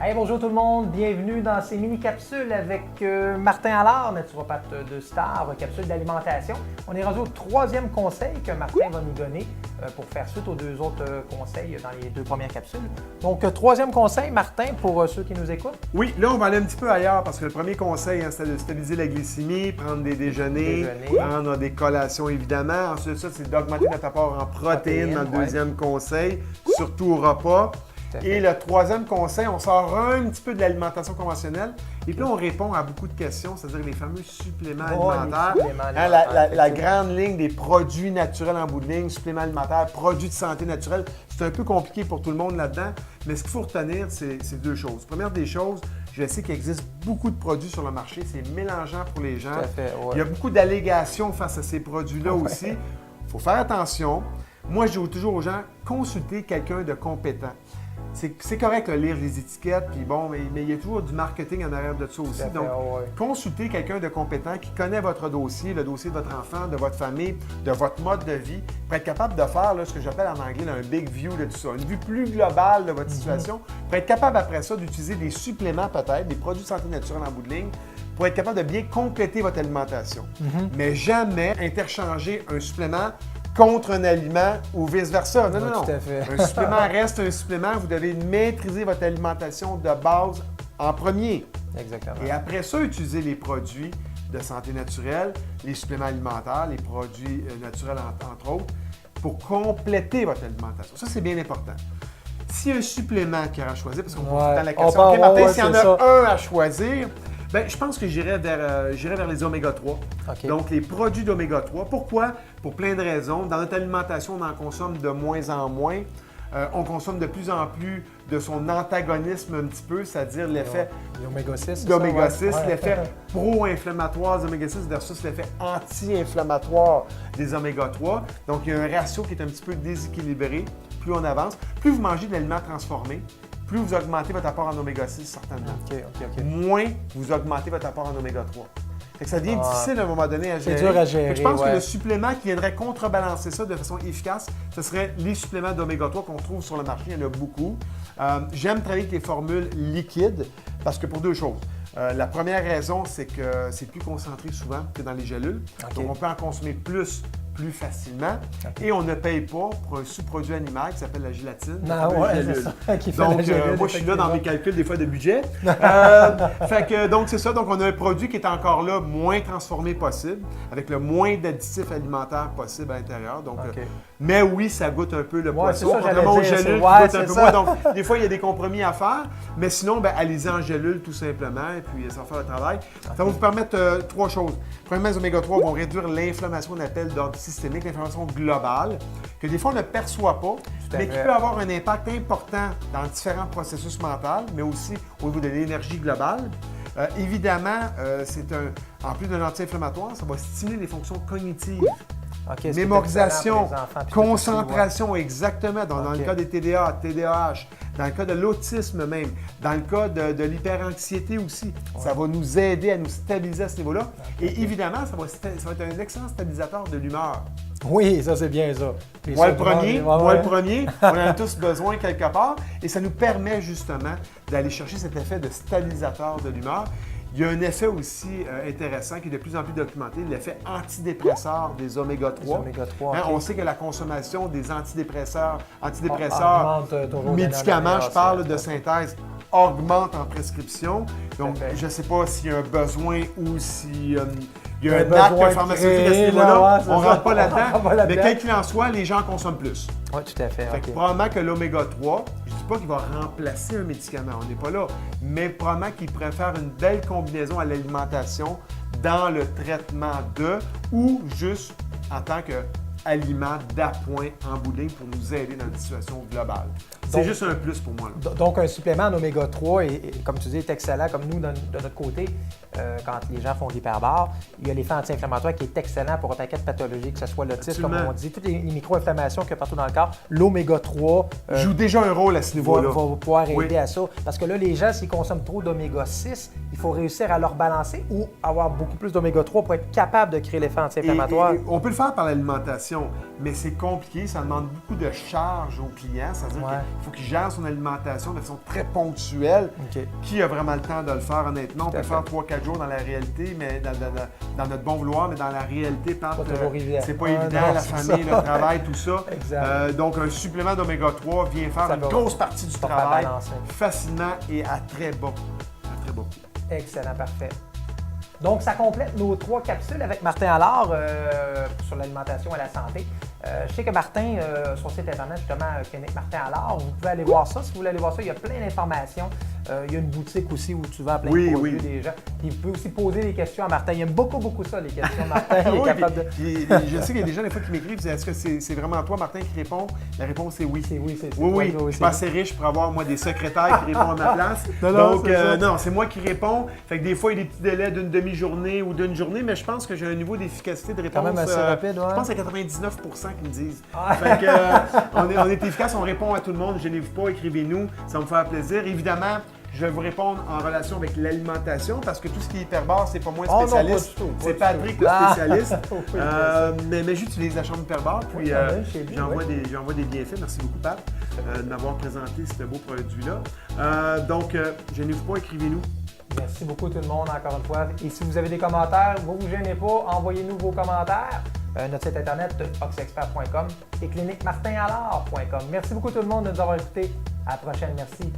Hey, bonjour tout le monde, bienvenue dans ces mini-capsules avec Martin Allard, naturopathe de Star, capsule d'alimentation. On est rendu au troisième conseil que Martin va nous donner pour faire suite aux deux autres conseils dans les deux premières capsules. Donc, troisième conseil, Martin, pour ceux qui nous écoutent. Oui, là, on va aller un petit peu ailleurs parce que le premier conseil, c'était de stabiliser la glycémie, prendre des déjeuners, prendre des collations évidemment. Ensuite, ça, c'est d'augmenter notre apport en protéines dans le deuxième conseil, surtout au repas. Et le troisième conseil, on sort un petit peu de l'alimentation conventionnelle. Et puis là, on répond à beaucoup de questions, c'est-à-dire les fameux suppléments alimentaires. La grande ligne des produits naturels en bout de ligne, suppléments alimentaires, produits de santé naturelle. C'est un peu compliqué pour tout le monde là-dedans, mais ce qu'il faut retenir, c'est deux choses. Première des choses, je sais qu'il existe beaucoup de produits sur le marché, c'est mélangeant pour les gens. Tout à fait, ouais. Il y a beaucoup d'allégations face à ces produits-là aussi. Il faut faire attention. Moi, je dis toujours aux gens, consultez quelqu'un de compétent. C'est correct de lire les étiquettes, puis bon, mais il y a toujours du marketing en arrière de ça aussi. Donc, consultez quelqu'un de compétent qui connaît votre dossier, le dossier de votre enfant, de votre famille, de votre mode de vie, pour être capable de faire ce que j'appelle en anglais un big view de tout ça, une vue plus globale de votre situation, pour être capable après ça d'utiliser des suppléments peut-être, des produits de santé naturelle en bout de ligne, pour être capable de bien compléter votre alimentation. Mais jamais interchanger un supplément contre un aliment ou vice-versa. Non. Tout à fait. Un supplément reste un supplément. Vous devez maîtriser votre alimentation de base en premier. Exactement. Et après ça, utiliser les produits de santé naturelle, les suppléments alimentaires, les produits naturels entre autres, pour compléter votre alimentation. Ça, c'est bien important. S'il y a un supplément qu'il y a à choisir, parce qu'on pose tout le temps la question, Martin, s'il y en a un à choisir, bien, je pense que j'irais vers les oméga 3. Okay. Donc, les produits d'oméga 3. Pourquoi? Pour plein de raisons. Dans notre alimentation, on en consomme de moins en moins. On consomme de plus en plus de son antagonisme un petit peu, c'est-à-dire l'effet d'oméga 6, l'effet pro-inflammatoire des oméga 6 versus l'effet anti-inflammatoire des oméga 3. Donc, il y a un ratio qui est un petit peu déséquilibré. Plus on avance, plus vous mangez de l'aliments transformés, plus vous augmentez votre apport en oméga 6, certainement. Moins vous augmentez votre apport en oméga 3. Fait que ça devient difficile à un moment donné à gérer. C'est dur à gérer. Je pense que le supplément qui viendrait contrebalancer ça de façon efficace, ce serait les suppléments d'oméga 3 qu'on trouve sur le marché. Il y en a beaucoup. J'aime travailler avec les formules liquides parce que pour deux choses. La première raison, c'est que c'est plus concentré souvent que dans les gélules. Donc, on peut en consommer plus facilement. Et on ne paye pas pour un sous-produit animal qui s'appelle la gélatine. Donc, moi, je suis là dans mes calculs des fois de budget. Donc, c'est ça. Donc, on a un produit qui est encore là, moins transformé possible, avec le moins d'additifs alimentaires possible à l'intérieur. Donc, mais oui, ça goûte un peu le poisson. Contrairement aux gélules qui goûtent un peu moins. Donc, des fois, il y a des compromis à faire. Mais sinon, allez-y en gélule tout simplement. Et puis, ça va faire le travail. Ça va vous permettre trois choses. Premièrement, les oméga 3 vont réduire l'inflammation qu'on appelle d'ordre systémique, l'inflammation globale, que des fois on ne perçoit pas, mais qui peut avoir un impact important dans différents processus mentaux, mais aussi au niveau de l'énergie globale. Évidemment, en plus d'un anti-inflammatoire, ça va stimuler les fonctions cognitives. Mémorisation, concentration, exactement. Dans le cas des TDA, TDAH, dans le cas de l'autisme même, dans le cas de l'hyperanxiété aussi. Ça va nous aider à nous stabiliser à ce niveau-là. Et évidemment, ça va être un excellent stabilisateur de l'humeur. Oui, ça c'est bien ça. Moi le premier, on en a tous besoin quelque part. Et ça nous permet justement d'aller chercher cet effet de stabilisateur de l'humeur. Il y a un effet aussi intéressant qui est de plus en plus documenté, l'effet antidépresseur des oméga 3. On sait que la consommation des antidépresseurs, médicaments, je parle de synthèse, augmente en prescription. Donc, je ne sais pas s'il y a un besoin ou s'il y a un acte pharmaceutique à ce niveau-là. On ne rentre pas là-dedans. Mais quel qu'il en soit, les gens consomment plus. Oui, tout à fait. Probablement que l'oméga 3, je ne dis pas qu'il va remplacer un médicament, on n'est pas là, mais probablement qu'il pourrait faire une belle combinaison à l'alimentation dans le traitement ou juste en tant qu'aliment d'appoint en bout de ligne pour nous aider dans une situation globale. C'est juste un plus pour moi. Là. Donc, un supplément en oméga 3, comme tu dis, est excellent. Comme nous, de notre côté, quand les gens font de l'hyperbare, il y a l'effet anti-inflammatoire qui est excellent pour un paquet de pathologies, que ce soit l'autisme, comme on dit, toutes les micro-inflammations qu'il y a partout dans le corps. L'oméga 3 joue déjà un rôle à ce niveau-là. Va pouvoir aider à ça. Parce que là, les gens, s'ils consomment trop d'oméga 6, il faut réussir à leur balancer ou avoir beaucoup plus d'oméga 3 pour être capable de créer l'effet anti-inflammatoire. Et on peut le faire par l'alimentation, mais c'est compliqué. Ça demande beaucoup de charge aux clients. C'est-à-dire il faut qu'il gère son alimentation de façon très ponctuelle. OK. Qui a vraiment le temps de le faire, honnêtement? On peut le faire 3-4 jours dans la réalité, mais dans notre bon vouloir, mais dans la réalité, c'est pas évident, la famille, le travail, tout ça. Exact. Donc, un supplément d'oméga 3 vient faire une grosse partie du travail facilement et à très bas prix. Excellent, parfait. Donc, ça complète nos 3 capsules avec Martin Allard sur l'alimentation et la santé. Je sais que Martin, son site internet, justement, Clinique Martin Allard, vous pouvez aller voir ça. Si vous voulez aller voir ça, il y a plein d'informations. Il y a une boutique aussi où tu vends plein de produits des gens. Puis vous pouvez aussi poser des questions à Martin. Il aime beaucoup ça, les questions. Martin, il est capable de... Je sais qu'il y a des gens, des fois, qui m'écrivent, est-ce que c'est vraiment toi, Martin, qui répond? La réponse est oui. Oui. Je suis pas assez riche pour avoir, moi, des secrétaires qui répondent à ma place. Non, c'est moi qui réponds. Fait que des fois, il y a des petits délais d'une demi-journée ou d'une journée, mais je pense que j'ai un niveau d'efficacité de réponse. Quand même assez rapide, ouais. Je pense à 99 qui me disent. Fait que, on est efficace, on répond à tout le monde. Gênez-vous pas, écrivez-nous, ça va me faire plaisir. Évidemment, je vais vous répondre en relation avec l'alimentation parce que tout ce qui est hyperbare, c'est pas moi spécialiste. C'est Patrick le spécialiste. Mais j'utilise la chambre hyperbare, puis j'envoie des bienfaits. Merci beaucoup, Pat, de m'avoir présenté ce beau produit-là. Donc, gênez-vous pas, écrivez-nous. Merci beaucoup tout le monde, encore une fois. Et si vous avez des commentaires, vous ne vous gênez pas, envoyez-nous vos commentaires. Notre site internet, oxexpert.com et cliniquemartinallard.com. Merci beaucoup tout le monde de nous avoir écoutés. À la prochaine, merci.